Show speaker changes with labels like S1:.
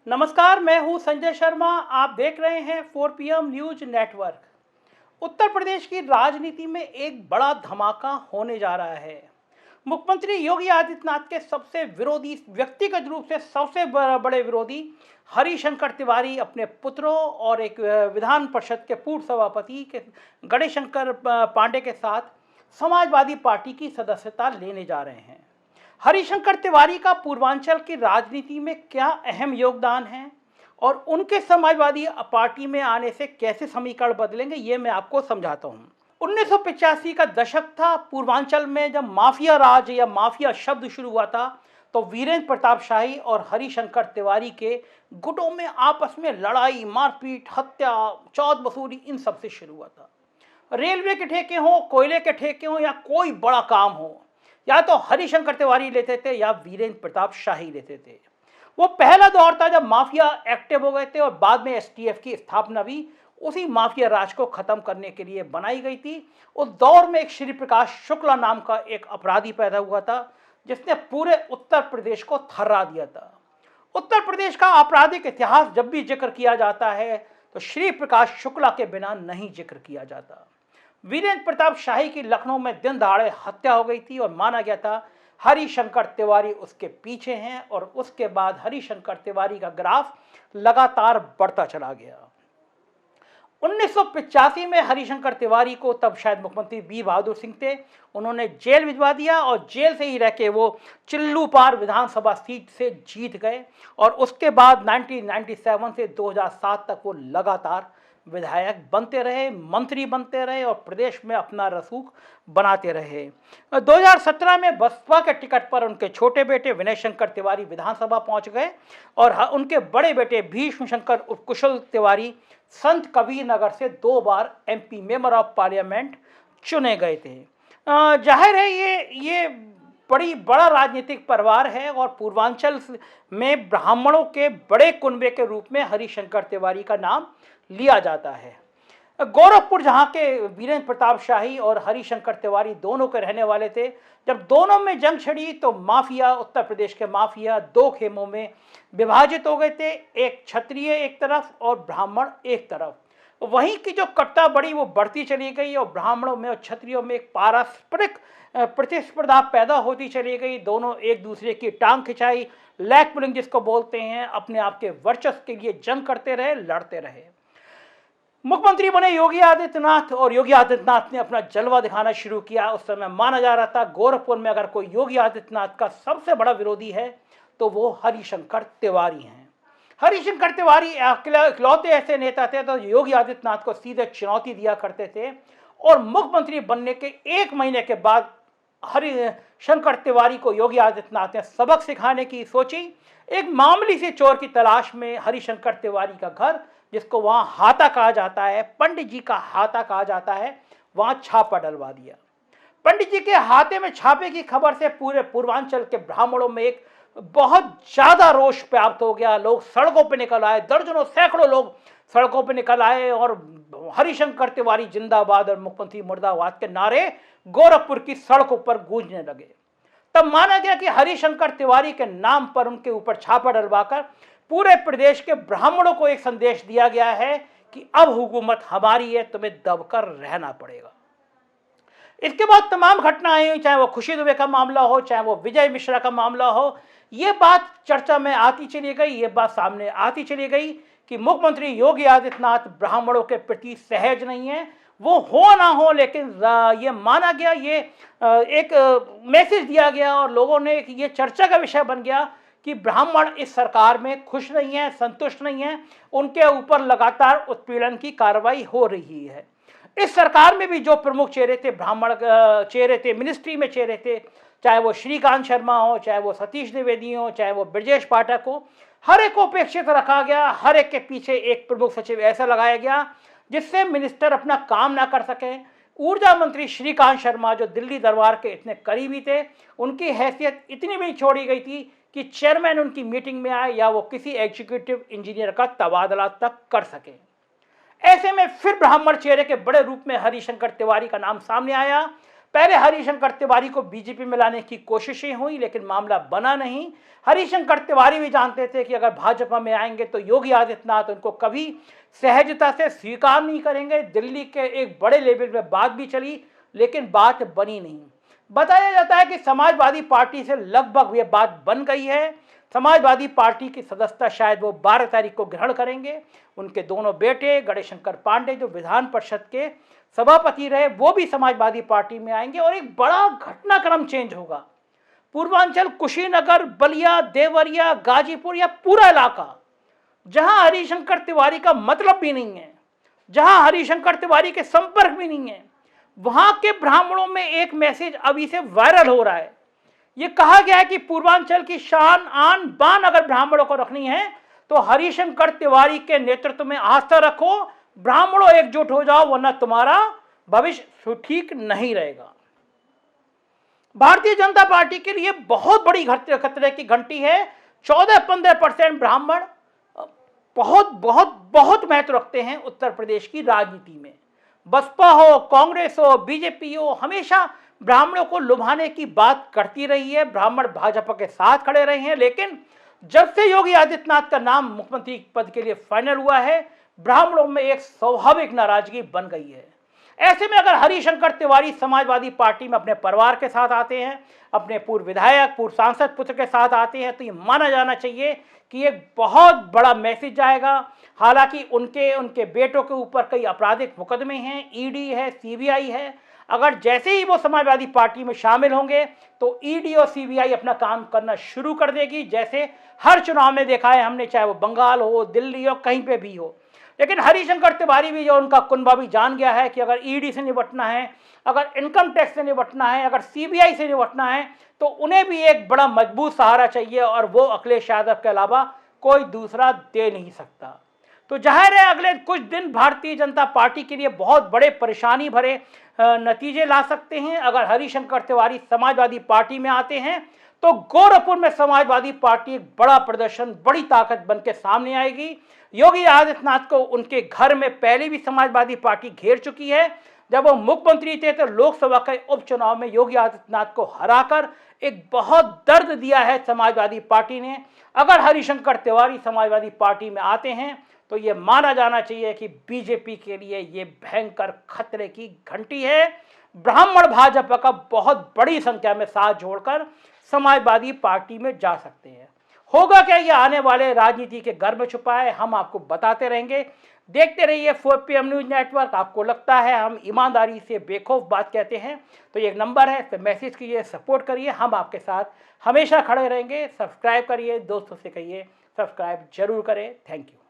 S1: नमस्कार, मैं हूं संजय शर्मा। आप देख रहे हैं 4 PM news network. Uttar Pradesh की राजनीति में एक बड़ा धमाका होने जा रहा है। मुख्यमंत्री योगी आदित्यनाथ के सबसे विरोधी, व्यक्तिगत रूप से सबसे बड़े विरोधी हरिशंकर तिवारी अपने पुत्रों और एक विधान परिषद के पूर्व सभापति के गणेशंकर पांडे के साथ समाजवादी पार्टी की सदस्यता लेने जा रहे हैं। हरिशंकर तिवारी का पूर्वांचल की राजनीति में क्या अहम योगदान है और उनके समाजवादी पार्टी में आने से कैसे समीकरण बदलेंगे, ये मैं आपको समझाता हूँ। 1985 का दशक था। पूर्वांचल में जब माफिया राज या माफिया शब्द शुरू हुआ था तो वीरेंद्र प्रताप शाही और हरिशंकर तिवारी के गुटों में आपस में लड़ाई, मारपीट, हत्या, चौथ वसूली, इन सब से शुरू हुआ था। रेलवे के ठेके हों, कोयले के ठेके हों या कोई बड़ा काम हो, या तो हरिशंकर तिवारी लेते थे या वीरेंद्र प्रताप शाही लेते थे। वो पहला दौर था जब माफिया एक्टिव हो गए थे और बाद में एसटीएफ की स्थापना भी उसी माफिया राज को खत्म करने के लिए बनाई गई थी। उस दौर में एक श्री प्रकाश शुक्ला नाम का एक अपराधी पैदा हुआ था जिसने पूरे उत्तर प्रदेश को थर्रा दिया था। उत्तर प्रदेश का आपराधिक इतिहास जब भी जिक्र किया जाता है तो श्री प्रकाश शुक्ला के बिना नहीं जिक्र किया जाता। वीरेंद्र प्रताप शाही की लखनऊ में दिन दहाड़े हत्या हो गई थी और माना गया था हरिशंकर तिवारी उसके पीछे हैं, और उसके बाद हरिशंकर तिवारी का ग्राफ लगातार बढ़ता चला गया। 1985 में हरिशंकर तिवारी को, तब शायद मुख्यमंत्री वीर बहादुर सिंह थे, उन्होंने जेल भिजवा दिया और जेल से ही रह के वो चिल्लूपार विधानसभा सीट से जीत गए। और उसके बाद 1997 से 2007 तक वो लगातार विधायक बनते रहे, मंत्री बनते रहे और प्रदेश में अपना रसूख बनाते रहे। 2017 में बसपा के टिकट पर उनके छोटे बेटे विनय शंकर तिवारी विधानसभा पहुंच गए और उनके बड़े बेटे भीष्म शंकर उर्फ कुशल तिवारी संत कबीर नगर से 2 बार एमपी मेंबर ऑफ पार्लियामेंट चुने गए थे। जाहिर है ये बड़ा राजनीतिक परिवार है और पूर्वांचल में ब्राह्मणों के बड़े कुनबे के रूप में हरिशंकर तिवारी का नाम लिया जाता है। गोरखपुर, जहाँ के वीरेंद्र प्रताप शाही और हरिशंकर तिवारी दोनों के रहने वाले थे, जब दोनों में जंग छिड़ी तो माफिया, उत्तर प्रदेश के माफिया 2 खेमों में विभाजित हो गए थे, एक क्षत्रिय एक तरफ और ब्राह्मण एक तरफ। वहीं की जो कट्टा बड़ी वो बढ़ती चली गई और ब्राह्मणों में और क्षत्रियों में एक पारस्परिक प्रतिस्पर्धा पैदा होती चली गई। दोनों एक दूसरे की टांग खिंचाई, लैग पुलिंग जिसको बोलते हैं, अपने आप के वर्चस्व के लिए जंग करते रहे, लड़ते रहे। मुख्यमंत्री बने योगी आदित्यनाथ और योगी आदित्यनाथ ने अपना जलवा दिखाना शुरू किया। उस समय माना जा रहा था गोरखपुर में अगर कोई योगी आदित्यनाथ का सबसे बड़ा विरोधी है तो वो हरिशंकर तिवारी हैं। हरिशंकर तिवारी इकलौते ऐसे नेता थे तो योगी आदित्यनाथ को सीधे चुनौती दिया करते थे और मुख्यमंत्री बनने के 1 महीने के बाद हरिशंकर तिवारी को योगी आदित्यनाथ ने सबक सिखाने की सोची। एक मामूली सी चोर की तलाश में हरिशंकर तिवारी का घर, जिसको वहां हाता कहा जाता है, पंडित जी का हाता कहा जाता है, वहां छापा डलवा दिया। पंडित जी के हाथे में छापे की खबर से पूरे पूर्वांचल के ब्राह्मणों में एक बहुत ज्यादा रोष प्राप्त हो गया। लोग सड़कों पर निकल आए, दर्जनों सैकड़ों लोग सड़कों पर निकल आए और हरिशंकर तिवारी जिंदाबाद और मुख्यमंत्री मुर्दाबाद के नारे गोरखपुर की सड़कों पर गूंजने लगे। तब माना गया कि हरिशंकर तिवारी के नाम पर उनके ऊपर छापा डलवाकर पूरे प्रदेश के ब्राह्मणों को एक संदेश दिया गया है कि अब हुकूमत हमारी है, तुम्हें दबकर रहना पड़ेगा। इसके बाद तमाम घटनाएं हुई, चाहे वो खुशी दुबे का मामला हो, चाहे वो विजय मिश्रा का मामला हो, ये बात चर्चा में आती चली गई, ये बात सामने आती चली गई कि मुख्यमंत्री योगी आदित्यनाथ ब्राह्मणों के प्रति सहज नहीं है। वो हो ना हो, लेकिन ये माना गया, ये एक मैसेज दिया गया और लोगों ने ये चर्चा का विषय बन गया कि ब्राह्मण इस सरकार में खुश नहीं है, संतुष्ट नहीं है, उनके ऊपर लगातार उत्पीड़न की कार्रवाई हो रही है। इस सरकार में भी जो प्रमुख चेहरे थे, ब्राह्मण चेहरे थे, मिनिस्ट्री में चेहरे थे, चाहे वो श्रीकांत शर्मा हो, चाहे वो सतीश द्विवेदी हो, चाहे वो ब्रजेश पाठक हो, हर एक को उपेक्षित रखा गया। हर एक के पीछे एक प्रमुख सचिव ऐसा लगाया गया जिससे मिनिस्टर अपना काम ना कर सके। ऊर्जा मंत्री श्रीकांत शर्मा, जो दिल्ली दरबार के इतने करीबी थे, उनकी हैसियत इतनी भी छोड़ी गई थी कि चेयरमैन उनकी मीटिंग में आए या वो किसी एग्जीक्यूटिव इंजीनियर का तबादला तक कर सके। ऐसे में फिर ब्राह्मण चेहरे के बड़े रूप में हरिशंकर तिवारी का नाम सामने आया। पहले हरिशंकर तिवारी को बीजेपी में लाने की कोशिशें हुई, लेकिन मामला बना नहीं। हरिशंकर तिवारी भी जानते थे कि अगर भाजपा में आएंगे तो योगी आदित्यनाथ उनको कभी सहजता से स्वीकार नहीं करेंगे। दिल्ली के एक बड़े लेवल में बात भी चली, लेकिन बात बनी नहीं। बताया जाता है कि समाजवादी पार्टी से लगभग ये बात बन गई है। समाजवादी पार्टी की सदस्यता शायद वो 12 तारीख को ग्रहण करेंगे। उनके दोनों बेटे गणेशशंकर पांडे, जो विधान परिषद के सभापति रहे, वो भी समाजवादी पार्टी में आएंगे और एक बड़ा घटनाक्रम चेंज होगा। पूर्वांचल, कुशीनगर, बलिया, देवरिया, गाजीपुर, या पूरा इलाका जहां हरिशंकर तिवारी का मतलब भी नहीं है, जहां हरिशंकर तिवारी के संपर्क भी नहीं है, वहां के ब्राह्मणों में एक मैसेज अभी से वायरल हो रहा है। यह कहा गया है कि पूर्वांचल की शान, आन बान अगर ब्राह्मणों को रखनी है तो हरिशंकर तिवारी के नेतृत्व में आस्था रखो, ब्राह्मणों एकजुट हो जाओ, वरना तुम्हारा भविष्य ठीक नहीं रहेगा। भारतीय जनता पार्टी के लिए बहुत बड़ी खतरे की घंटी है। 14-15% ब्राह्मण बहुत बहुत बहुत महत्व रखते हैं उत्तर प्रदेश की राजनीति में। बसपा हो, कांग्रेस हो, बीजेपी हो, हमेशा ब्राह्मणों को लुभाने की बात करती रही है। ब्राह्मण भाजपा के साथ खड़े रहे हैं, लेकिन जब से योगी आदित्यनाथ का नाम मुख्यमंत्री पद के लिए फाइनल हुआ है, ब्राह्मणों में एक स्वाभाविक नाराजगी बन गई है। ऐसे में अगर हरिशंकर तिवारी समाजवादी पार्टी में अपने परिवार के साथ आते हैं, अपने पूर्व विधायक, पूर्व सांसद पुत्र के साथ आते हैं, तो ये माना जाना चाहिए कि एक बहुत बड़ा मैसेज जाएगा। हालांकि उनके बेटों के ऊपर कई आपराधिक मुकदमे हैं, ईडी है, सीबीआई है। अगर जैसे ही वो समाजवादी पार्टी में शामिल होंगे तो ईडी और सीबीआई अपना काम करना शुरू कर देगी, जैसे हर चुनाव में देखा है हमने, चाहे वो बंगाल हो, दिल्ली हो, कहीं पे भी हो। लेकिन हरिशंकर तिवारी भी, जो उनका कुनबा भी जान गया है कि अगर ईडी से निपटना है, अगर इनकम टैक्स से निपटना है, अगर सीबीआई से निपटना है, तो उन्हें भी एक बड़ा मजबूत सहारा चाहिए, और वो अखिलेश यादव के अलावा कोई दूसरा दे नहीं सकता। तो जाहिर है अगले कुछ दिन भारतीय जनता पार्टी के लिए बहुत बड़े परेशानी भरे नतीजे ला सकते हैं। अगर हरिशंकर तिवारी समाजवादी पार्टी में आते हैं तो गोरखपुर में समाजवादी पार्टी एक बड़ा प्रदर्शन, बड़ी ताकत बन के सामने आएगी। योगी आदित्यनाथ को उनके घर में पहले भी समाजवादी पार्टी घेर चुकी है। जब वो मुख्यमंत्री थे तो लोकसभा के उपचुनाव में योगी आदित्यनाथ को हराकर एक बहुत दर्द दिया है समाजवादी पार्टी ने। अगर हरिशंकर तिवारी समाजवादी पार्टी में आते हैं तो ये माना जाना चाहिए कि बीजेपी के लिए ये भयंकर खतरे की घंटी है। ब्राह्मण भाजपा का बहुत बड़ी संख्या में साथ जोड़कर समाजवादी पार्टी में जा सकते हैं। होगा क्या, ये आने वाले राजनीति के घर में छुपा है, हम आपको बताते रहेंगे। देखते रहिए 4PM न्यूज नेटवर्क। आपको लगता है हम ईमानदारी से बेखौफ बात कहते हैं तो ये एक नंबर है, तो मैसेज कीजिए, सपोर्ट करिए, हम आपके साथ हमेशा खड़े रहेंगे। सब्सक्राइब करिए, दोस्तों से कहिए सब्सक्राइब जरूर करें। Thank you.